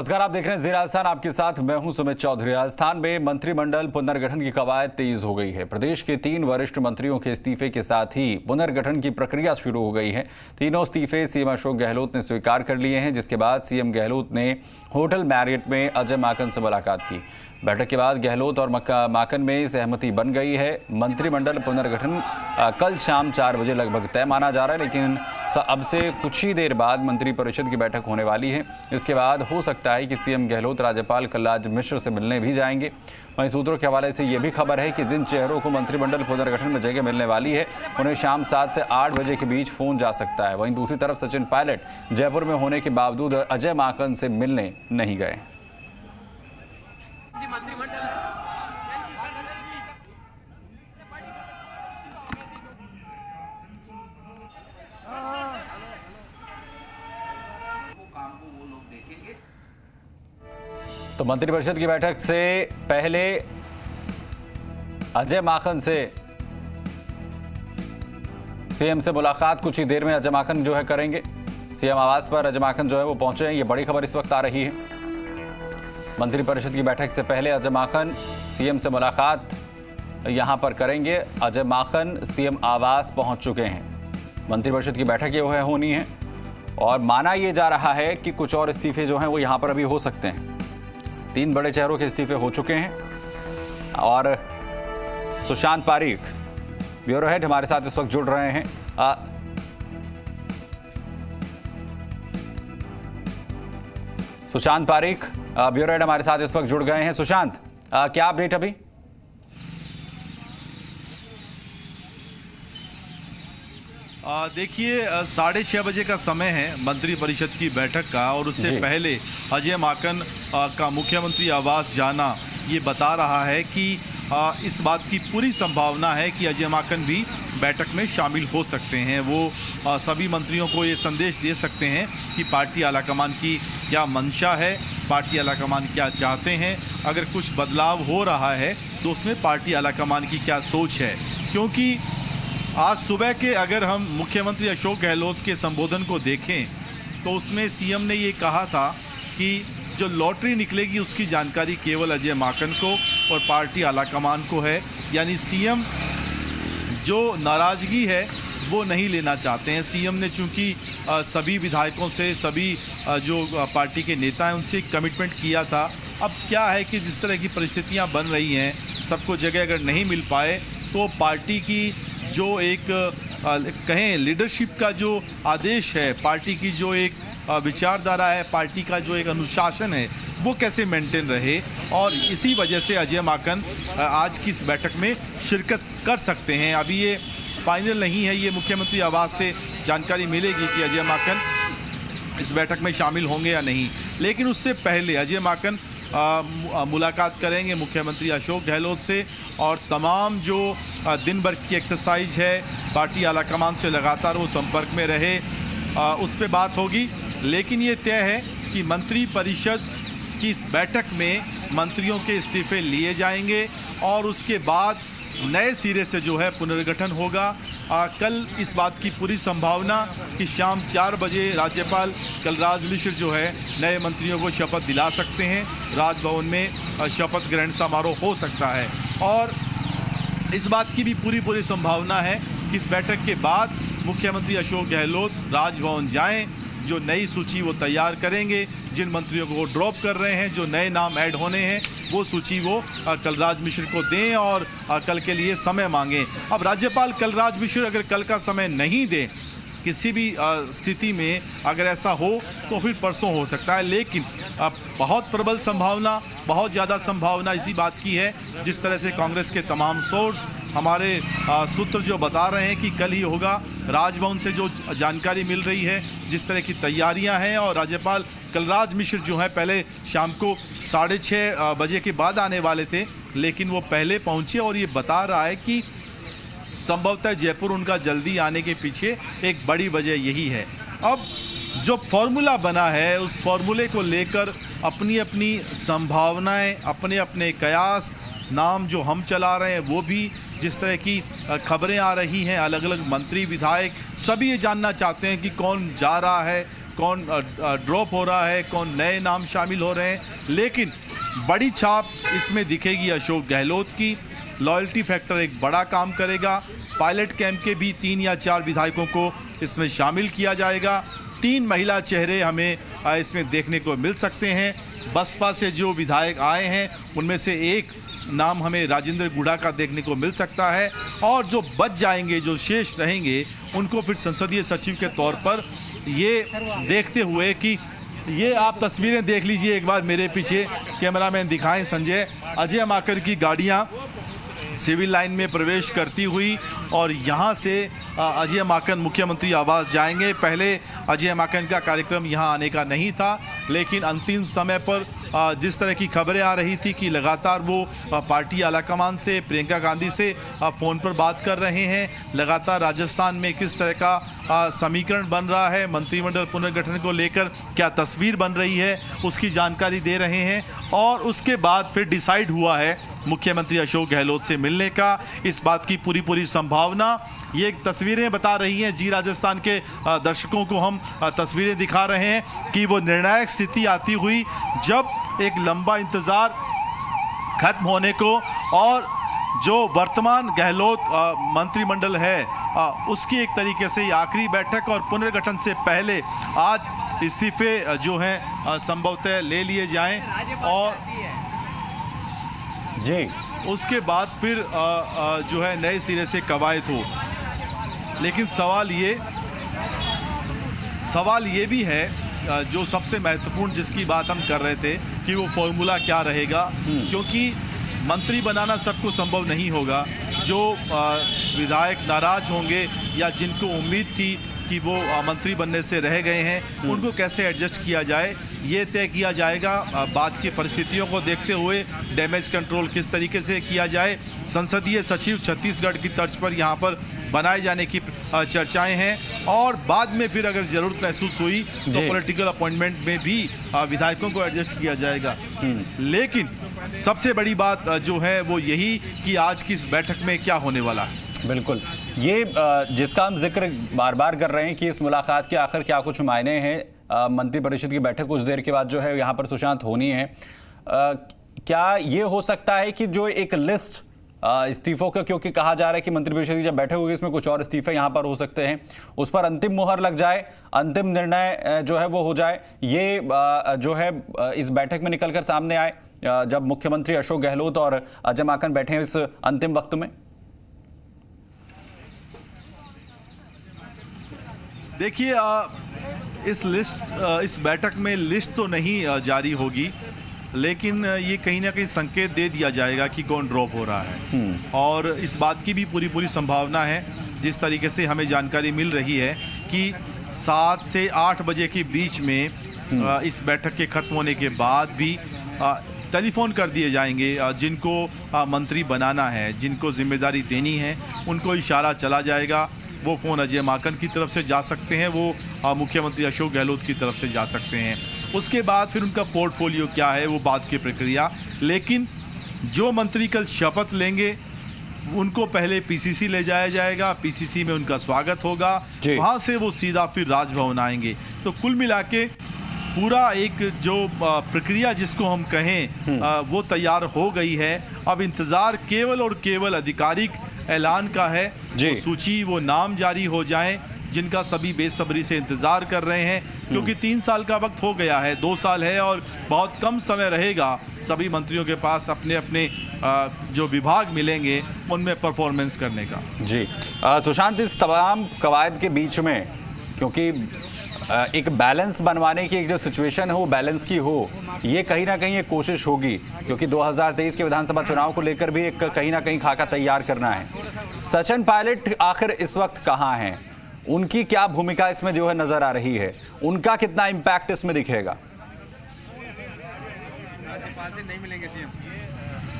नमस्कार, आप देख रहे हैं जी राजस्थान। आपके साथ मैं हूं सुमित चौधरी। राजस्थान में मंत्रिमंडल पुनर्गठन की कवायद तेज हो गई है। प्रदेश के 3 वरिष्ठ मंत्रियों के इस्तीफे के साथ ही पुनर्गठन की प्रक्रिया शुरू हो गई है। तीनों इस्तीफे सीएम अशोक गहलोत ने स्वीकार कर लिए हैं, जिसके बाद सीएम गहलोत ने होटल मैरियट में अजय माकन से मुलाकात की। बैठक के बाद गहलोत और माकन में सहमति बन गई है। मंत्रिमंडल पुनर्गठन कल शाम 4 बजे लगभग तय माना जा रहा है, लेकिन अब से कुछ ही देर बाद मंत्रिपरिषद की बैठक होने वाली है। इसके बाद हो सकता है कि सीएम गहलोत राज्यपाल कलराज मिश्र से मिलने भी जाएंगे। वहीं सूत्रों के हवाले से यह भी खबर है कि जिन चेहरों को मंत्रिमंडल पुनर्गठन में जगह मिलने वाली है, उन्हें शाम 7 से 8 बजे के बीच फोन जा सकता है। वहीं दूसरी तरफ सचिन पायलट जयपुर में होने के बावजूद अजय माकन से मिलने नहीं गए। तो मंत्रिपरिषद की बैठक से पहले अजय माकन से सीएम से मुलाकात कुछ ही देर में अजय माकन जो है करेंगे। सीएम आवास पर अजय माकन जो है वो पहुंचे हैं। ये बड़ी खबर इस वक्त आ रही है। मंत्रिपरिषद की बैठक से पहले अजय माकन सीएम से मुलाकात यहां पर करेंगे। अजय माकन सीएम आवास पहुंच चुके हैं। मंत्रिपरिषद की बैठक ये होनी है और माना यह जा रहा है कि कुछ और इस्तीफे जो हैं वो यहां पर अभी हो सकते हैं। 3 बड़े चेहरों के इस्तीफे हो चुके हैं और सुशांत पारीख ब्यूरो हेड हमारे साथ इस वक्त जुड़ रहे हैं। सुशांत पारीख ब्यूरो हेड हमारे साथ इस वक्त जुड़ गए हैं। सुशांत, क्या अपडेट अभी? देखिए 6:30 बजे का समय है मंत्रिपरिषद की बैठक का, और उससे पहले अजय माकन का मुख्यमंत्री आवास जाना ये बता रहा है कि इस बात की पूरी संभावना है कि अजय माकन भी बैठक में शामिल हो सकते हैं। वो सभी मंत्रियों को ये संदेश दे सकते हैं कि पार्टी आलाकमान की क्या मंशा है, पार्टी आलाकमान क्या चाहते हैं। अगर कुछ बदलाव हो रहा है तो उसमें पार्टी आलाकमान की क्या सोच है, क्योंकि आज सुबह के अगर हम मुख्यमंत्री अशोक गहलोत के संबोधन को देखें तो उसमें सीएम ने ये कहा था कि जो लॉटरी निकलेगी उसकी जानकारी केवल अजय माकन को और पार्टी आलाकमान को है। यानी सीएम जो नाराज़गी है वो नहीं लेना चाहते हैं। सीएम ने चूंकि सभी विधायकों से, सभी जो पार्टी के नेता हैं उनसे कमिटमेंट किया था। अब क्या है कि जिस तरह की परिस्थितियां बन रही हैं, सबको जगह अगर नहीं मिल पाए तो पार्टी की जो एक कहें लीडरशिप का जो आदेश है, पार्टी की जो एक विचारधारा है, पार्टी का जो एक अनुशासन है, वो कैसे मेंटेन रहे। और इसी वजह से अजय माकन आज की इस बैठक में शिरकत कर सकते हैं। अभी ये फाइनल नहीं है, ये मुख्यमंत्री आवास से जानकारी मिलेगी कि अजय माकन इस बैठक में शामिल होंगे या नहीं। लेकिन उससे पहले अजय माकन मुलाकात करेंगे मुख्यमंत्री अशोक गहलोत से, और तमाम जो दिन भर की एक्सरसाइज है, पार्टी आलाकमान से लगातार वो संपर्क में रहे, उस पर बात होगी। लेकिन ये तय है कि मंत्रिपरिषद की इस बैठक में मंत्रियों के इस्तीफे लिए जाएंगे और उसके बाद नए सिरे से जो है पुनर्गठन होगा। कल इस बात की पूरी संभावना कि शाम 4 बजे राज्यपाल कलराज मिश्र जो है नए मंत्रियों को शपथ दिला सकते हैं। राजभवन में शपथ ग्रहण समारोह हो सकता है और इस बात की भी पूरी संभावना है कि इस बैठक के बाद मुख्यमंत्री अशोक गहलोत राजभवन जाएं, जो नई सूची वो तैयार करेंगे, जिन मंत्रियों को वो ड्रॉप कर रहे हैं, जो नए नाम ऐड होने हैं, वो सूची वो कलराज मिश्र को दें और कल के लिए समय मांगें। अब राज्यपाल कलराज मिश्र अगर कल का समय नहीं दें, किसी भी स्थिति में अगर ऐसा हो तो फिर परसों हो सकता है। लेकिन बहुत प्रबल संभावना, बहुत ज़्यादा संभावना इसी बात की है, जिस तरह से कांग्रेस के तमाम सोर्स, हमारे सूत्र जो बता रहे हैं कि कल ही होगा। राजभवन से जो जानकारी मिल रही है, जिस तरह की तैयारियां हैं, और राज्यपाल कलराज मिश्र जो हैं पहले शाम को 6:30 बजे के बाद आने वाले थे, लेकिन वो पहले पहुंचे, और ये बता रहा है कि संभवतः जयपुर उनका जल्दी आने के पीछे एक बड़ी वजह यही है। अब जो फॉर्मूला बना है, उस फॉर्मूले को लेकर अपनी अपनी संभावनाएं, अपने अपने कयास, नाम जो हम चला रहे हैं वो भी, जिस तरह की खबरें आ रही हैं, अलग अलग मंत्री, विधायक सभी ये जानना चाहते हैं कि कौन जा रहा है, कौन ड्रॉप हो रहा है, कौन नए नाम शामिल हो रहे हैं, लेकिन बड़ी छाप इसमें दिखेगी अशोक गहलोत की। लॉयल्टी फैक्टर एक बड़ा काम करेगा। पायलट कैंप के भी 3 या 4 विधायकों को इसमें शामिल किया जाएगा। 3 महिला चेहरे हमें इसमें देखने को मिल सकते हैं। बसपा से जो विधायक आए हैं उनमें से एक नाम हमें राजेंद्र गुढ़ा का देखने को मिल सकता है, और जो बच जाएंगे, जो शेष रहेंगे, उनको फिर संसदीय सचिव के तौर पर ये देखते हुए कि ये आप तस्वीरें देख लीजिए एक बार मेरे पीछे, कैमरामैन दिखाएं संजय, अजय माकन की गाड़ियां सिविल लाइन में प्रवेश करती हुई, और यहाँ से अजय माकन मुख्यमंत्री आवास जाएंगे। पहले अजय माकन का कार्यक्रम यहाँ आने का नहीं था, लेकिन अंतिम समय पर जिस तरह की खबरें आ रही थी कि लगातार वो पार्टी आलाकमान से, प्रियंका गांधी से फ़ोन पर बात कर रहे हैं, लगातार राजस्थान में किस तरह का समीकरण बन रहा है, मंत्रिमंडल पुनर्गठन को लेकर क्या तस्वीर बन रही है, उसकी जानकारी दे रहे हैं। और उसके बाद फिर डिसाइड हुआ है मुख्यमंत्री अशोक गहलोत से मिलने का। इस बात की पूरी संभावना ये तस्वीरें बता रही हैं। जी राजस्थान के दर्शकों को हम तस्वीरें दिखा रहे हैं कि वो निर्णायक स्थिति आती हुई, जब एक लंबा इंतज़ार खत्म होने को, और जो वर्तमान गहलोत मंत्रिमंडल है उसकी एक तरीके से आखिरी बैठक और पुनर्गठन से पहले आज इस्तीफे जो हैं संभवतः ले लिए जाएं, और जी उसके बाद फिर जो है नए सिरे से कवायद हो। लेकिन सवाल ये भी है, जो सबसे महत्वपूर्ण जिसकी बात हम कर रहे थे कि वो फॉर्मूला क्या रहेगा, क्योंकि मंत्री बनाना सबको संभव नहीं होगा। जो विधायक नाराज होंगे या जिनको उम्मीद थी कि वो मंत्री बनने से रह गए हैं, उनको कैसे एडजस्ट किया जाए ये तय किया जाएगा। बाद की परिस्थितियों को देखते हुए डैमेज कंट्रोल किस तरीके से किया जाए। संसदीय सचिव छत्तीसगढ़ की तर्ज पर यहाँ पर बनाए जाने की चर्चाएं हैं, और बाद में फिर अगर ज़रूरत महसूस हुई तो पॉलिटिकल अपॉइंटमेंट में भी विधायकों को एडजस्ट किया जाएगा। लेकिन सबसे बड़ी बात जो है वो यही कि आज की इस बैठक में क्या होने वाला है। बिल्कुल, ये जिसका हम जिक्र बार बार कर रहे हैं कि इस मुलाकात के आखिर क्या कुछ मायने हैं। मंत्रिपरिषद की बैठक कुछ देर के बाद जो है यहाँ पर सुशांत होनी है। क्या ये हो सकता है कि जो एक लिस्ट इस्तीफों का, क्योंकि कहा जा रहा है कि मंत्रिपरिषद की जब बैठक होगी इसमें कुछ और इस्तीफे यहाँ पर हो सकते हैं, उस पर अंतिम मुहर लग जाए, अंतिम निर्णय जो है वो हो जाए, ये जो है इस बैठक में निकलकर सामने आए जब मुख्यमंत्री अशोक गहलोत और अजय माकन बैठे हैं इस अंतिम वक्त में। देखिए, इस बैठक में लिस्ट तो नहीं जारी होगी, लेकिन ये कहीं ना कहीं संकेत दे दिया जाएगा कि कौन ड्रॉप हो रहा है। और इस बात की भी पूरी संभावना है, जिस तरीके से हमें जानकारी मिल रही है कि 7 से 8 बजे के बीच में इस बैठक के खत्म होने के बाद भी टेलीफोन कर दिए जाएंगे। जिनको मंत्री बनाना है, जिनको जिम्मेदारी देनी है, उनको इशारा चला जाएगा। वो फ़ोन अजय माकन की तरफ से जा सकते हैं, वो मुख्यमंत्री अशोक गहलोत की तरफ से जा सकते हैं। उसके बाद फिर उनका पोर्टफोलियो क्या है वो बात की प्रक्रिया। लेकिन जो मंत्री कल शपथ लेंगे उनको पहले पीसीसी ले जाया जाएगा, पीसीसी में उनका स्वागत होगा, वहाँ से वो सीधा फिर राजभवन आएंगे। तो कुल मिला के पूरा एक जो प्रक्रिया जिसको हम कहें वो तैयार हो गई है। अब इंतज़ार केवल और केवल आधिकारिक ऐलान का है, वो सूची, वो नाम जारी हो जाएं जिनका सभी बेसब्री से इंतज़ार कर रहे हैं, क्योंकि 3 साल का वक्त हो गया है, 2 साल है और बहुत कम समय रहेगा सभी मंत्रियों के पास अपने अपने जो विभाग मिलेंगे उनमें परफॉर्मेंस करने का। जी सुशांत, इस तमाम कवायद के बीच में, क्योंकि एक बैलेंस बनवाने की एक जो सिचुएशन है वो बैलेंस की हो, ये कहीं ना कहीं एक कोशिश होगी, क्योंकि 2023 के विधानसभा चुनाव को लेकर भी एक कहीं ना कहीं खाका तैयार करना है। सचिन पायलट आखिर इस वक्त कहाँ हैं, उनकी क्या भूमिका इसमें जो है नजर आ रही है, उनका कितना इम्पैक्ट इसमें दिखेगा? राज्यपाल से नहीं मिलेंगे सीएम।